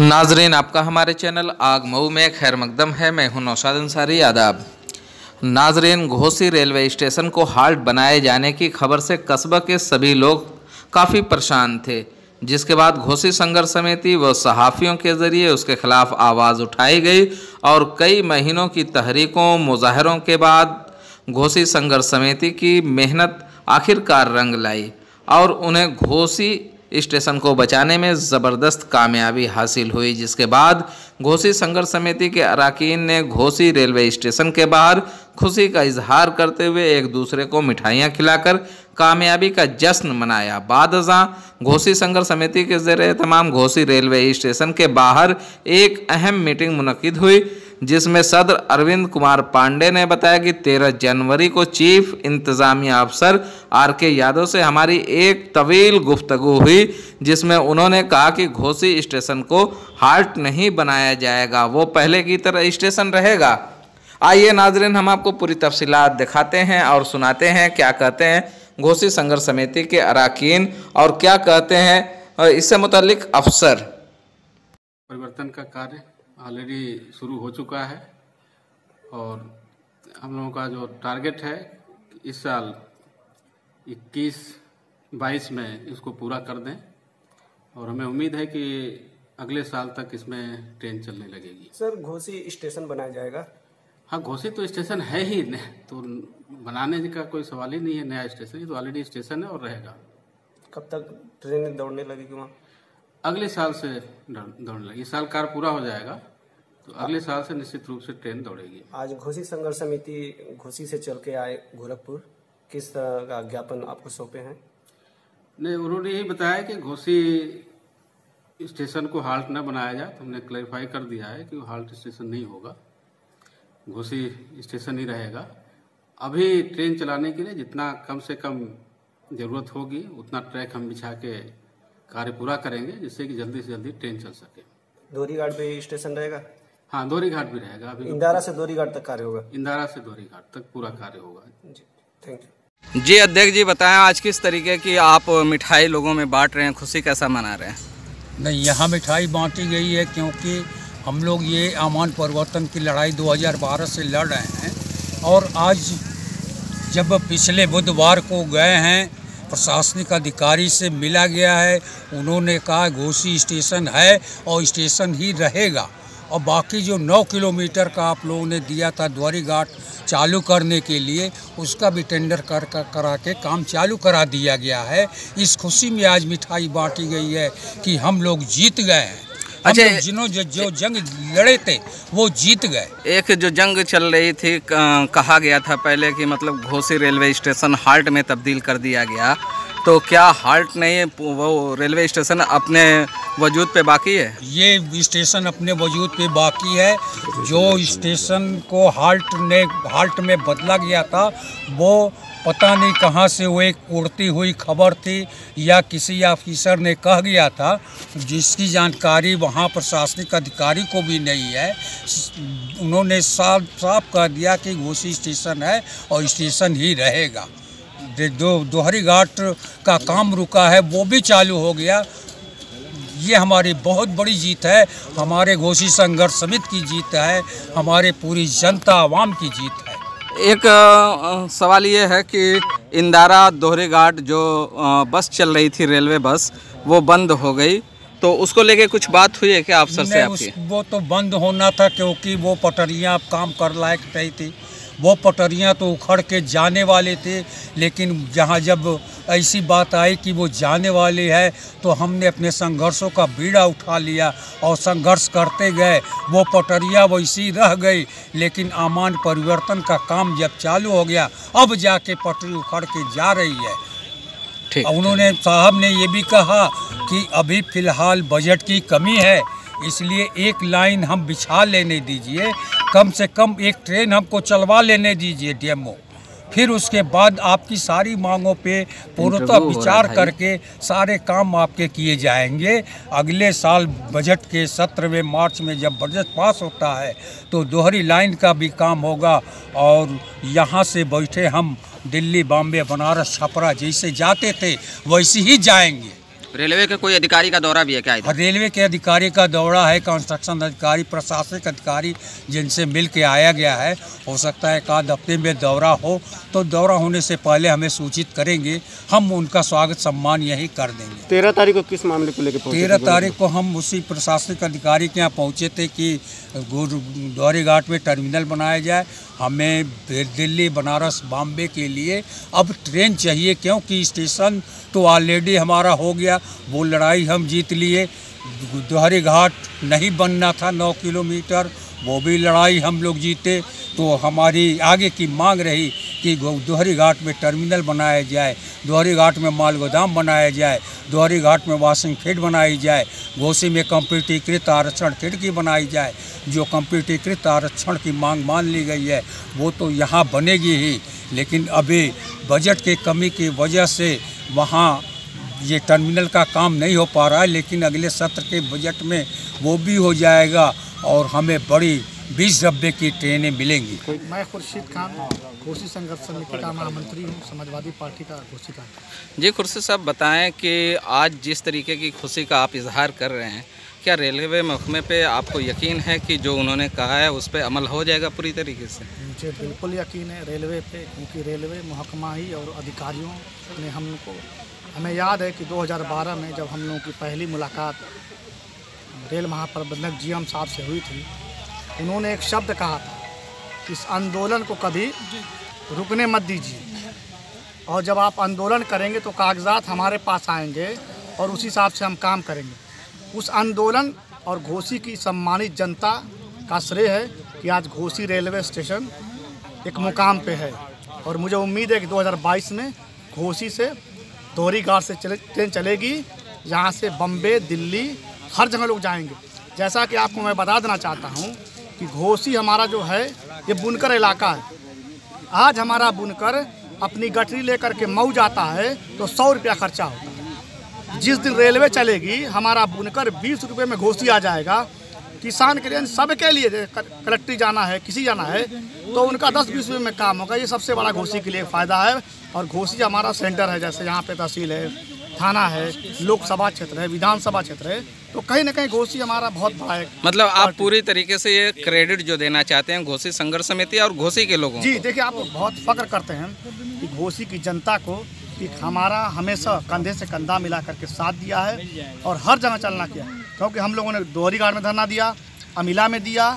नाजरीन, आपका हमारे चैनल आग मऊ में खैर मकदम है। मैं हूं नौशाद अंसारी। आदाब नाजरीन, घोसी रेलवे स्टेशन को हाल्ट बनाए जाने की खबर से कस्बा के सभी लोग काफ़ी परेशान थे, जिसके बाद घोसी संघर्ष समिति व सहाफ़ियों के ज़रिए उसके खिलाफ आवाज़ उठाई गई और कई महीनों की तहरीकों मुजाहरों के बाद घोसी संघर्ष समिति की मेहनत आखिरकार रंग लाई और उन्हें घोसी स्टेशन को बचाने में ज़बरदस्त कामयाबी हासिल हुई, जिसके बाद घोसी संघर्ष समिति के अरकान ने घोसी रेलवे स्टेशन के बाहर खुशी का इजहार करते हुए एक दूसरे को मिठाइयाँ खिलाकर कामयाबी का जश्न मनाया। बादशाह घोसी संघर्ष समिति के ज़रिए तमाम घोसी रेलवे स्टेशन के बाहर एक अहम मीटिंग मुनक्किद हुई, जिसमें सदर अरविंद कुमार पांडे ने बताया कि 13 जनवरी को चीफ इंतज़ामिया अफसर आर.के. यादव से हमारी एक तवील गुफ्तगू हुई, जिसमें उन्होंने कहा कि घोसी स्टेशन को हाल्ट नहीं बनाया जाएगा, वो पहले की तरह स्टेशन रहेगा। आइए नाजरीन, हम आपको पूरी तफसीलात दिखाते हैं और सुनाते हैं क्या कहते हैं घोसी संघर्ष समिति के अरकान और क्या कहते हैं इससे मुतालिक अफसर। परिवर्तन का कार्य ऑलरेडी शुरू हो चुका है और हम लोगों का जो टारगेट है इस साल 21-22 में इसको पूरा कर दें और हमें उम्मीद है कि अगले साल तक इसमें ट्रेन चलने लगेगी। सर, घोसी स्टेशन बनाया जाएगा? हाँ, घोसी तो स्टेशन है ही, तो बनाने का कोई सवाल ही नहीं है। नया स्टेशन, ये तो ऑलरेडी स्टेशन है और रहेगा। कब तक ट्रेन दौड़ने लगेगी वहाँ? अगले साल से दौड़ने लगी। इस साल कार्य पूरा हो जाएगा तो अगले साल से निश्चित रूप से ट्रेन दौड़ेगी। आज घोसी संघर्ष समिति घोसी से चल के आए गोरखपुर, किस तरह का ज्ञापन आपको सौंपे हैं? नहीं, उन्होंने यही बताया कि घोसी स्टेशन को हाल्ट न बनाया जाए, तो हमने क्लैरिफाई कर दिया है कि वो हाल्ट स्टेशन नहीं होगा, घोसी स्टेशन ही रहेगा। अभी ट्रेन चलाने के लिए जितना कम से कम ज़रूरत होगी उतना ट्रैक हम बिछा के कार्य पूरा करेंगे, जिससे कि जल्दी से जल्दी ट्रेन चल सके। दोहरीघाट पे स्टेशन रहेगा? हाँ, दोहरीघाट भी रहेगा। अभी इंदारा से दोहरीघाट तक कार्य होगा? इंदारा से दोहरीघाट तक पूरा कार्य होगा। जी, थैंक यू। जी अध्यक्ष जी, बताएं आज किस तरीके की आप मिठाई लोगों में बांट रहे हैं, खुशी कैसा मना रहे हैं? नहीं, यहाँ मिठाई बांटी गई है क्योंकि हम लोग ये अमान परिवर्तन की लड़ाई 2012 से लड़ रहे हैं और आज जब पिछले बुधवार को गए हैं, प्रशासनिक अधिकारी से मिला गया है, उन्होंने कहा घोसी स्टेशन है और स्टेशन ही रहेगा और बाकी जो 9 किलोमीटर का आप लोगों ने दिया था दोहरीघाट चालू करने के लिए, उसका भी टेंडर करा के काम चालू करा दिया गया है। इस खुशी में आज मिठाई बांटी गई है कि हम लोग जीत गए हैं। अच्छा, जिन्होंने जो जंग लड़े थे वो जीत गए। एक जो जंग चल रही थी, कहा गया था पहले कि मतलब घोसी रेलवे स्टेशन हाल्ट में तब्दील कर दिया गया, तो क्या हाल्ट नहीं है, वो रेलवे स्टेशन अपने वजूद पे बाकी है? ये स्टेशन अपने वजूद पे बाकी है। जो स्टेशन को हाल्ट में बदला गया था, वो पता नहीं कहाँ से वो एक उड़ती हुई खबर थी या किसी ऑफिसर ने कह गया था, जिसकी जानकारी वहाँ प्रशासनिक अधिकारी को भी नहीं है। उन्होंने साफ कह दिया कि घोसी स्टेशन है और स्टेशन ही रहेगा। जो दोहरीघाट का काम रुका है वो भी चालू हो गया। ये हमारी बहुत बड़ी जीत है, हमारे घोसी संघर्ष समिति की जीत है, हमारे पूरी जनता आवाम की जीत है। एक सवाल ये है कि इंदारा दोहरीघाट जो बस चल रही थी, रेलवे बस, वो बंद हो गई, तो उसको लेके कुछ बात हुई है क्या अफसर से आपकी? वो तो बंद होना था क्योंकि वो पटरियाँ काम कर लायक नहीं थी। वो पटरियाँ तो उखड़ के जाने वाले थे, लेकिन जहाँ जब ऐसी बात आई कि वो जाने वाली है तो हमने अपने संघर्षों का बीड़ा उठा लिया और संघर्ष करते गए। वो पटरियाँ वैसी रह गई, लेकिन अमान परिवर्तन का काम जब चालू हो गया, अब जाके पटरी उखड़ के जा रही है। ठीक। उन्होंने साहब ने ये भी कहा कि अभी फ़िलहाल बजट की कमी है, इसलिए एक लाइन हम बिछा लेने दीजिए, कम से कम एक ट्रेन हमको चलवा लेने दीजिए डेमो, फिर उसके बाद आपकी सारी मांगों पे पूर्णतः विचार करके सारे काम आपके किए जाएंगे। अगले साल बजट के सत्र में मार्च में जब बजट पास होता है तो दोहरी लाइन का भी काम होगा और यहाँ से बैठे हम दिल्ली, बॉम्बे, बनारस, छपरा जैसे जाते थे वैसे ही जाएंगे। रेलवे के कोई अधिकारी का दौरा भी है क्या इधर? रेलवे के अधिकारी का दौरा है, कंस्ट्रक्शन अधिकारी, प्रशासनिक अधिकारी जिनसे मिल के आया गया है। हो सकता है एक आध हफ्ते में दौरा हो, तो दौरा होने से पहले हमें सूचित करेंगे, हम उनका स्वागत सम्मान यही कर देंगे। 13 तारीख को किस मामले को लेकर पहुंचे? 13 तारीख को हम उसी प्रशासनिक अधिकारी के यहाँ पहुँचे थे कि दोहरी घाट में टर्मिनल बनाया जाए। हमें दिल्ली, बनारस, बॉम्बे के लिए अब ट्रेन चाहिए, क्योंकि स्टेशन तो ऑलरेडी हमारा हो गया, वो लड़ाई हम जीत लिए। दोहरी घाट नहीं बनना था 9 किलोमीटर, वो भी लड़ाई हम लोग जीते। तो हमारी आगे की मांग रही कि दोहरी घाट में टर्मिनल बनाया जाए, दोहरी घाट में माल गोदाम बनाया जाए, दोहरी घाट में वॉशिंग फेड बनाई जाए, घोसी में कंप्यूटरीकृत आरक्षण खिड़की बनाई जाए। जो कंप्यूटरीकृत आरक्षण की मांग मान ली गई है वो तो यहाँ बनेगी ही, लेकिन अभी बजट की कमी की वजह से वहाँ ये टर्मिनल का काम नहीं हो पा रहा है, लेकिन अगले सत्र के बजट में वो भी हो जाएगा और हमें बड़ी 20 डब्बे की ट्रेनें मिलेंगी। मैं खुर्शीद खान, घोसी संघर्ष समिति का महामंत्री हूँ, समाजवादी पार्टी का घोसी का। जी खुर्शीद साहब, बताएं कि आज जिस तरीके की खुशी का आप इजहार कर रहे हैं, क्या रेलवे महकमे पे आपको यकीन है कि जो उन्होंने कहा है उस पर अमल हो जाएगा पूरी तरीके से? मुझे बिल्कुल यकीन है रेलवे पे, क्योंकि रेलवे महकमा ही और अधिकारियों ने हमें याद है कि 2012 में जब हम लोगों की पहली मुलाकात रेल महाप्रबंधक GM साहब से हुई थी, उन्होंने एक शब्द कहा था कि इस आंदोलन को कभी रुकने मत दीजिए, और जब आप आंदोलन करेंगे तो कागजात हमारे पास आएंगे और उसी हिसाब से हम काम करेंगे। उस आंदोलन और घोसी की सम्मानित जनता का श्रेय है कि आज घोसी रेलवे स्टेशन एक मुकाम पे है, और मुझे उम्मीद है कि 2022 में घोसी से दोहरी घाट से ट्रेन चलेगी, यहाँ से बम्बे, दिल्ली, हर जगह लोग जाएंगे। जैसा कि आपको मैं बता देना चाहता हूँ कि घोसी हमारा जो है ये बुनकर इलाका है। आज हमारा बुनकर अपनी गठरी लेकर के मऊ जाता है तो 100 रुपया खर्चा होता है। जिस दिन रेलवे चलेगी हमारा बुनकर 20 रुपये में घोसी आ जाएगा। किसान के लिए, सबके लिए, कलेक्ट्री जाना है, किसी जाना है तो उनका 10-20 रुपये में काम होगा। ये सबसे बड़ा घोसी के लिए फ़ायदा है। और घोसी हमारा सेंटर है, जैसे यहाँ पे तहसील है, थाना है, लोकसभा क्षेत्र है, विधानसभा क्षेत्र है, तो कहीं ना कहीं घोसी हमारा बहुत बड़ा है। मतलब आप पूरी तरीके से ये क्रेडिट जो देना चाहते हैं घोसी संघर्ष समिति और घोसी के लोगों जी, देखिए, आप बहुत फख्र करते हैं कि घोसी की जनता को कि हमारा हमेशा कंधे से कंधा मिला करके साथ दिया है और हर जगह चलना किया, क्योंकि हम लोगों ने दोहरी घाट में धरना दिया, अमिला में दिया,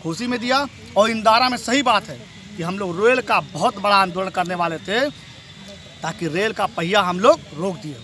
घोसी में दिया, और इंदारा में। सही बात है कि हम लोग रेल का बहुत बड़ा आंदोलन करने वाले थे ताकि रेल का पहिया हम लोग रोक दिए।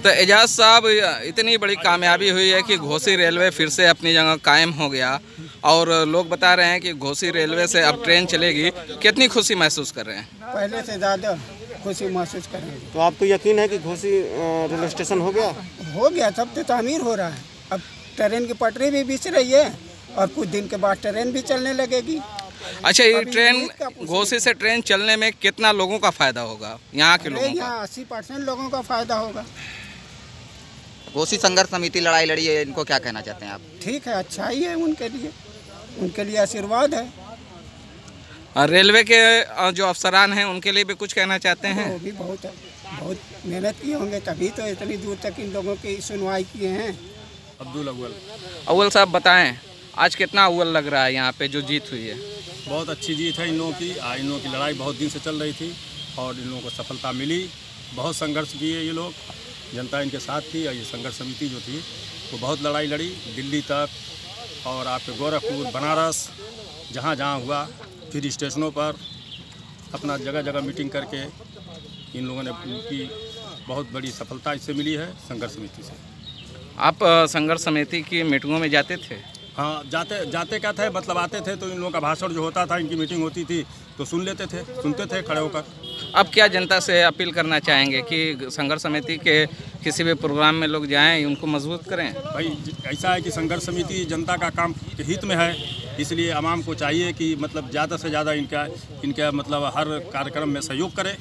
तो एजाज साहब, इतनी बड़ी कामयाबी हुई है कि घोसी रेलवे फिर से अपनी जगह कायम हो गया और लोग बता रहे हैं कि घोसी रेलवे से अब ट्रेन चलेगी। कितनी खुशी महसूस कर रहे हैं? पहले से ज़्यादा खुशी महसूस करेंगे। तो आपको यकीन है कि घोसी रेलवे स्टेशन हो गया? हो गया, सब तो तामीर हो रहा है। अब ट्रेन की पटरी भी बिछ रही है और कुछ दिन के बाद ट्रेन भी चलने लगेगी। अच्छा, ये ट्रेन, घोसी से ट्रेन चलने में कितना लोगों का फायदा होगा? यहाँ के लोगों का? यहाँ 80% लोगों का फायदा होगा। घोसी संघर्ष समिति लड़ाई लड़ी है, इनको क्या कहना चाहते हैं आप? ठीक है, अच्छा ही है उनके लिए आशीर्वाद है। और रेलवे के जो अफसरान हैं उनके लिए भी कुछ कहना चाहते हैं? वो भी बहुत मेहनत किए होंगे, तभी तो इतनी दूर तक इन लोगों की सुनवाई किए हैं। अब्दुल अव्वल साहब, बताएं आज कितना अव्वल लग रहा है यहाँ पे जो जीत हुई है? बहुत अच्छी जीत है इन लोगों की। इन लोगों की लड़ाई बहुत दिन से चल रही थी और इन लोगों को सफलता मिली। बहुत संघर्ष किए ये लोग, जनता इनके साथ थी और ये संघर्ष समिति जो थी वो बहुत लड़ाई लड़ी, दिल्ली तक और आपके गोरखपुर, बनारस, जहाँ जहाँ हुआ, फिर स्टेशनों पर अपना जगह जगह मीटिंग करके इन लोगों ने उनकी बहुत बड़ी सफलता इससे मिली है संघर्ष समिति से। आप संघर्ष समिति की मीटिंगों में जाते थे? हाँ, जाते क्या थे, मतलब आते थे तो इन लोगों का भाषण जो होता था, इनकी मीटिंग होती थी तो सुनते थे खड़े होकर। अब क्या जनता से अपील करना चाहेंगे कि संघर्ष समिति के किसी भी प्रोग्राम में लोग जाएं, उनको मजबूत करें? भाई ऐसा है कि संघर्ष समिति जनता का काम के हित में है, इसलिए आवाम को चाहिए कि मतलब ज़्यादा से ज़्यादा इनका मतलब हर कार्यक्रम में सहयोग करे।